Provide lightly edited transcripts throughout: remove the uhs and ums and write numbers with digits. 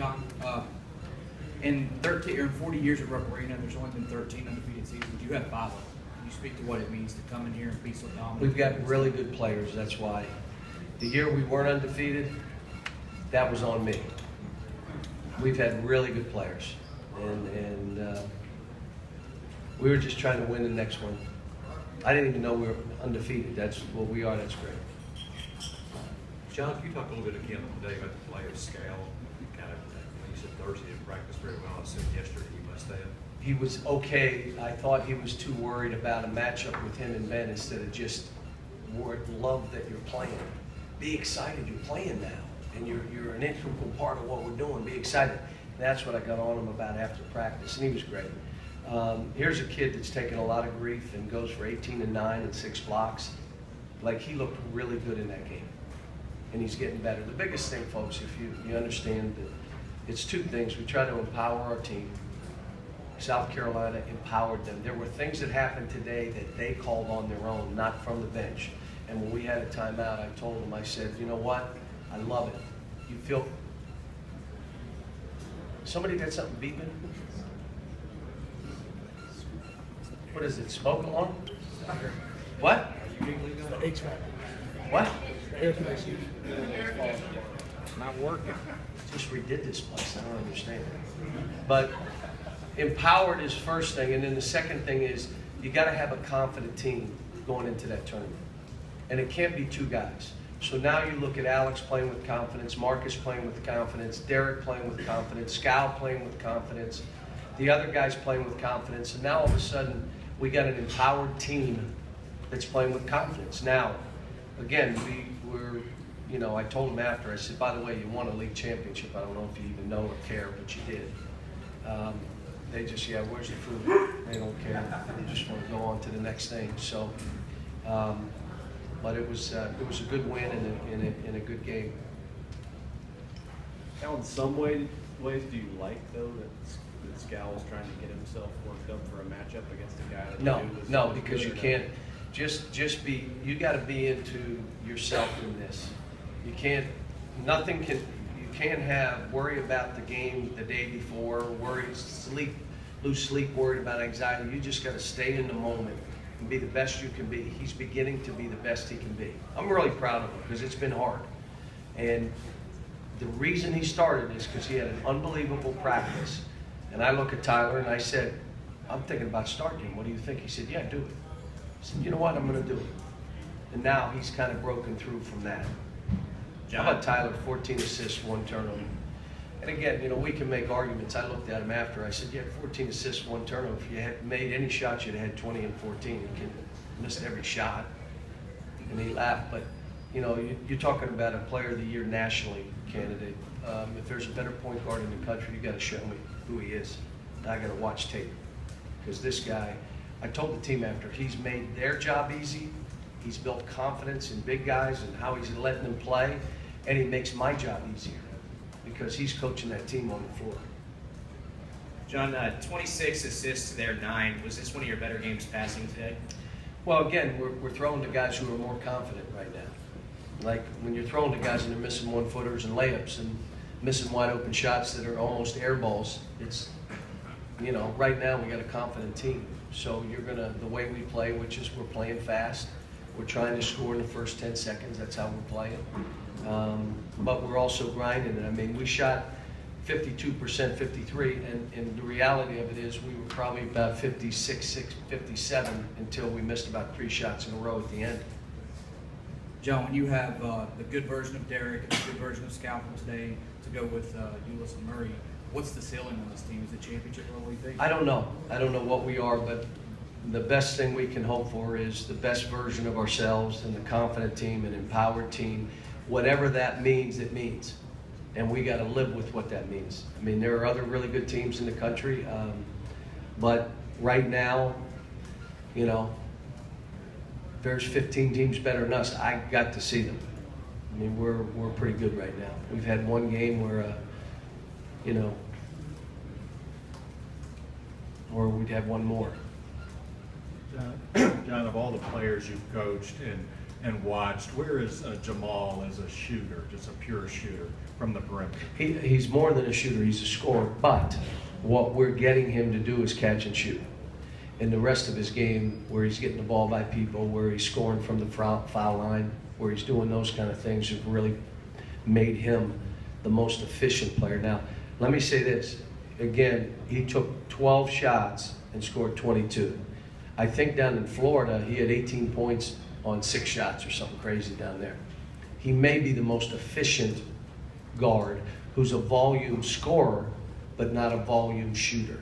John, in 13 or 40 years at Rupp Arena, there's only been 13 undefeated seasons. You have 5 of them. Can you speak to what it means to come in here and be so dominant? We've got really good players. That's why the year we weren't undefeated, that was on me. We've had really good players, and we were just trying to win the next one. I didn't even know we were undefeated. That's what we are. That's great. John, can you talk a little bit again today about the play of Scal? Kind of, you said Thursday didn't practice very well. I assume yesterday he must have. He was okay. I thought he was too worried about a matchup with him and Ben instead of just love that you're playing. Be excited. You're playing now, and you're an integral part of what we're doing. Be excited. That's what I got on him about after practice, and he was great. Here's a kid that's taken a lot of grief and goes for 18 and 9 and 6 blocks. Like, he looked really good in that game, and he's getting better. The biggest thing, folks, if you understand that it's 2 things. We try to empower our team. South Carolina empowered them. There were things that happened today that they called on their own, not from the bench. And when we had a timeout, I told them, I said, you know what? I love it. You feel... Somebody got something beeping? What is it, smoke alarm? What? HVAC. What? Air conditioning. Not working. Just redid this place, I don't understand. But empowered is first thing, and then the second thing is you gotta have a confident team going into that tournament. And it can't be 2 guys. So now you look at Alex playing with confidence, Marcus playing with confidence, Derek playing with confidence, Scal playing with confidence, the other guys playing with confidence, and now all of a sudden we got an empowered team that's playing with confidence. Now, again, we're, you know, I told them after, I said, by the way, you won a league championship. I don't know if you even know or care, but you did. They just, yeah, where's the food? They don't care. They just want to go on to the next thing. So, but it was a good win and a good game. How in some ways do you like, though, that Scal was trying to get himself worked up for a matchup against a guy that No, because you can't just be, you got to be into yourself in this. You can't, you can't worry about the game the day before, lose sleep, worried about anxiety. You just got to stay in the moment and be the best you can be. He's beginning to be the best he can be. I'm really proud of him because it's been hard. And the reason he started is because he had an unbelievable practice. And I look at Tyler and I said, I'm thinking about starting him. What do you think? He said, yeah, do it. I said, you know what? I'm going to do it. And now he's kind of broken through from that. How about Tyler? 14 assists, 1 turnover. And again, you know, we can make arguments. I looked at him after. I said, you had 14 assists, 1 turnover. If you had made any shots, you'd have had 20 and 14. You missed every shot. And he laughed. But, you know, you're talking about a player of the year nationally candidate. If there's a better point guard in the country, you got to show me who he is. I got to watch tape. Because this guy, I told the team after, he's made their job easy. He's built confidence in big guys and how he's letting them play. And he makes my job easier because he's coaching that team on the floor. John, 26 assists to their 9. Was this one of your better games passing today? Well, again, we're throwing to guys who are more confident right now. Like when you're throwing to guys and they're missing 1-footers and layups and missing wide open shots that are almost air balls, it's, you know, right now we got a confident team. So the way we play, which is we're playing fast, we're trying to score in the first 10 seconds, that's how we're playing. But we're also grinding it. I mean, we shot 52%, 53, and the reality of it is we were probably about 56, 57 until we missed about 3 shots in a row at the end. John, when you have the good version of Derek and the good version of Scal from today to go with Ulis and Murray, what's the ceiling on this team? Is it championship level, you think? I don't know. I don't know what we are, but the best thing we can hope for is the best version of ourselves and the confident team and empowered team. Whatever that means, it means. And we got to live with what that means. I mean, there are other really good teams in the country, but right now, you know, there's 15 teams better than us. I got to see them. I mean, we're pretty good right now. We've had one game where, you know, or we'd have one more. John, of all the players you've coached, and and watched, where is Jamal as a shooter, just a pure shooter from the perimeter? He's more than a shooter, he's a scorer, but what we're getting him to do is catch and shoot. In the rest of his game, where he's getting the ball by people, where he's scoring from the foul line, where he's doing those kind of things, have really made him the most efficient player. Now, let me say this. Again, he took 12 shots and scored 22. I think down in Florida, he had 18 points on 6 shots or something crazy down there. He may be the most efficient guard who's a volume scorer, but not a volume shooter.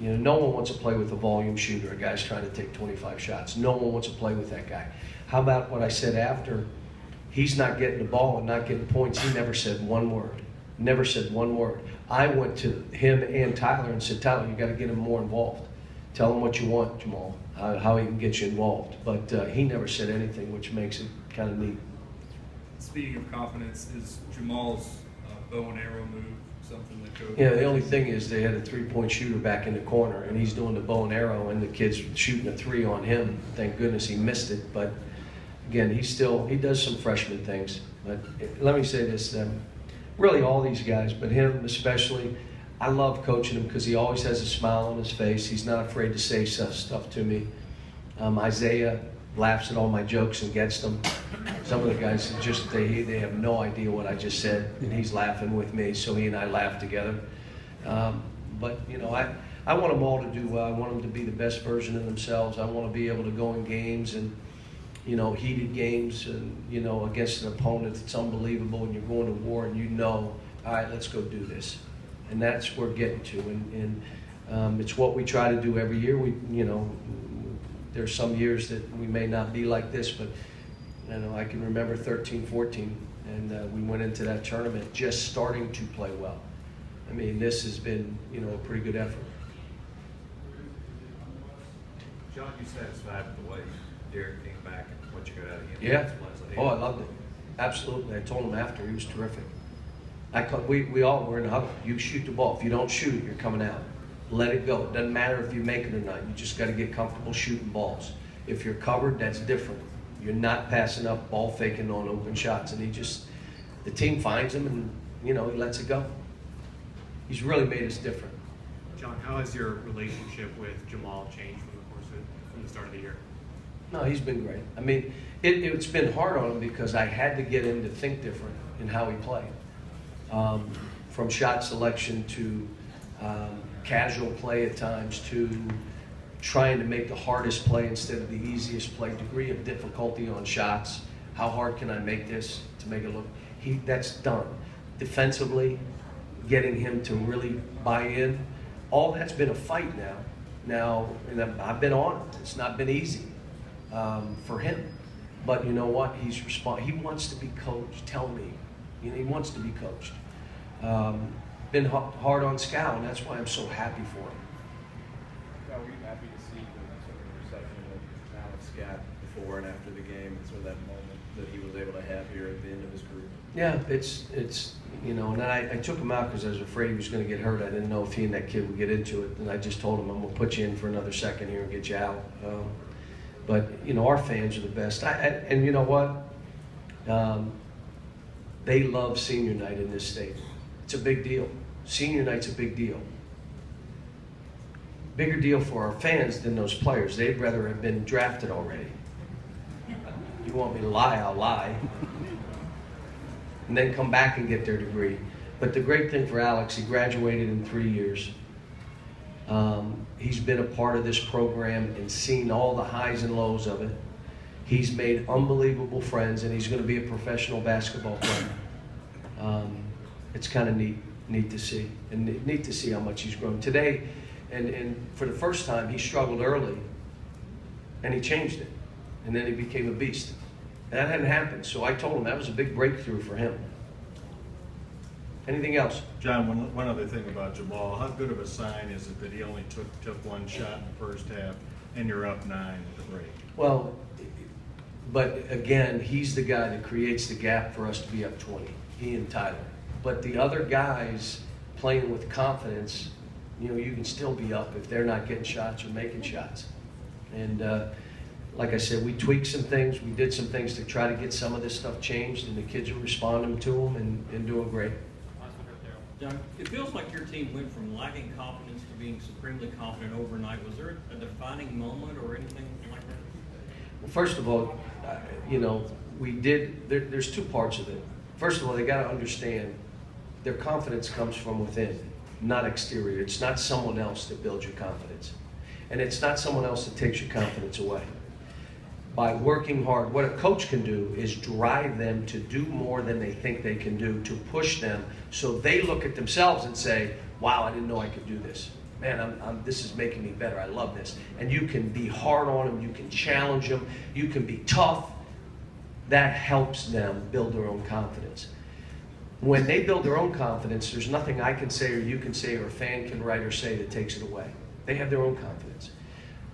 You know, no one wants to play with a volume shooter, a guy's trying to take 25 shots. No one wants to play with that guy. How about what I said after? He's not getting the ball and not getting points. He never said one word. Never said one word. I went to him and Tyler and said, Tyler, you got to get him more involved. Tell him what you want, Jamal, how he can get you involved. But he never said anything, which makes it kind of neat. Speaking of confidence, is Jamal's bow and arrow move something that goes? Yeah, the only thing is they had a three-point shooter back in the corner, and he's doing the bow and arrow, and the kid's shooting a 3 on him. Thank goodness he missed it. But again, he does some freshman things. But let me say this, really all these guys, but him especially, I love coaching him because he always has a smile on his face. He's not afraid to say stuff to me. Isaiah laughs at all my jokes and gets them. Some of the guys just, they have no idea what I just said, and he's laughing with me, so he and I laugh together. But, you know, I want them all to do well. I want them to be the best version of themselves. I want to be able to go in games and, you know, heated games and, you know, against an opponent that's unbelievable, and you're going to war and you know, all right, let's go do this. And that's where we're getting to. And it's what we try to do every year. You know, there's some years that we may not be like this, but, you know, I can remember 13, 14, and we went into that tournament just starting to play well. I mean, this has been, you know, a pretty good effort. John, you satisfied with the way Derek came back and what you got out of him? Yeah. Oh, I loved it. Absolutely. I told him after. He was terrific. We all were in a huddle. You shoot the ball. If you don't shoot, you're coming out. Let it go. It doesn't matter if you make it or not. You just got to get comfortable shooting balls. If you're covered, that's different. You're not passing up ball faking on open shots. And the team finds him and, you know, he lets it go. He's really made us different. John, how has your relationship with Jamal changed from the start of the year? No, he's been great. I mean, it's been hard on him because I had to get him to think different in how he played. From shot selection to casual play at times to trying to make the hardest play instead of the easiest play, degree of difficulty on shots. How hard can I make this to make it look? That's done. Defensively, getting him to really buy in, all that's been a fight now. And I've been on it. It's not been easy for him. But you know what? He wants to be coached. Tell me. You know, he wants to be coached. Been hard on Scal, and that's why I'm so happy for him. Were you happy to see the sort of reception of Alex Scott before and after the game, and sort of that moment that he was able to have here at the end of his career? Yeah, it's you know, and I took him out because I was afraid he was going to get hurt. I didn't know if he and that kid would get into it, and I just told him, I'm going to put you in for another second here and get you out. But, you know, our fans are the best. And you know what? They love senior night in this state. It's a big deal. Senior night's a big deal. Bigger deal for our fans than those players. They'd rather have been drafted already. You want me to lie, I'll lie. And then come back and get their degree. But the great thing for Alex, he graduated in 3 years. He's been a part of this program and seen all the highs and lows of it. He's made unbelievable friends, and he's going to be a professional basketball player. It's kind of neat to see, and neat to see how much he's grown. Today, and for the first time, he struggled early, and he changed it, and then he became a beast. And that hadn't happened, so I told him that was a big breakthrough for him. Anything else? John, one other thing about Jamal. How good of a sign is it that he only took one shot in the first half, and you're up 9 at the break? Well, but again, he's the guy that creates the gap for us to be up 20, he and Tyler. But the other guys playing with confidence, you know, you can still be up if they're not getting shots or making shots. And like I said, we tweaked some things, we did some things to try to get some of this stuff changed, and the kids are responding to them and doing great. John, it feels like your team went from lacking confidence to being supremely confident overnight. Was there a defining moment or anything like that? Well, first of all, we did, there's two parts of it. First of all, they got to understand their confidence comes from within, not exterior. It's not someone else that builds your confidence. And it's not someone else that takes your confidence away. By working hard, what a coach can do is drive them to do more than they think they can do, to push them so they look at themselves and say, wow, I didn't know I could do this. Man, this is making me better. I love this. And you can be hard on them. You can challenge them. You can be tough. That helps them build their own confidence. When they build their own confidence, there's nothing I can say or you can say or a fan can write or say that takes it away. They have their own confidence.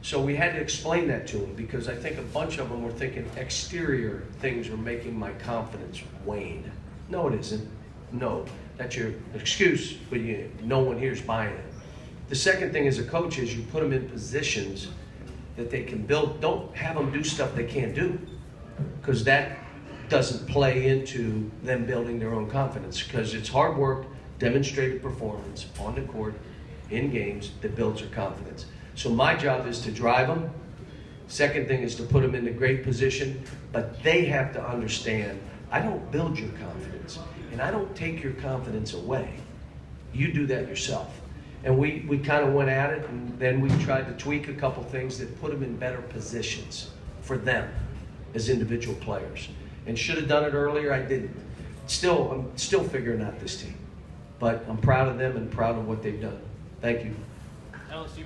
So we had to explain that to them because I think a bunch of them were thinking exterior things were making my confidence wane. No, it isn't. No, that's your excuse, but no one here's buying it. The second thing as a coach is you put them in positions that they can build. Don't have them do stuff they can't do, because that doesn't play into them building their own confidence, because it's hard work, demonstrated performance on the court, in games, that builds their confidence. So my job is to drive them. Second thing is to put them in a great position, but they have to understand, I don't build your confidence, and I don't take your confidence away. You do that yourself. And we kind of went at it, and then we tried to tweak a couple things that put them in better positions for them as individual players. And should have done it earlier, I didn't. I'm still figuring out this team. But I'm proud of them and proud of what they've done. Thank you. LSU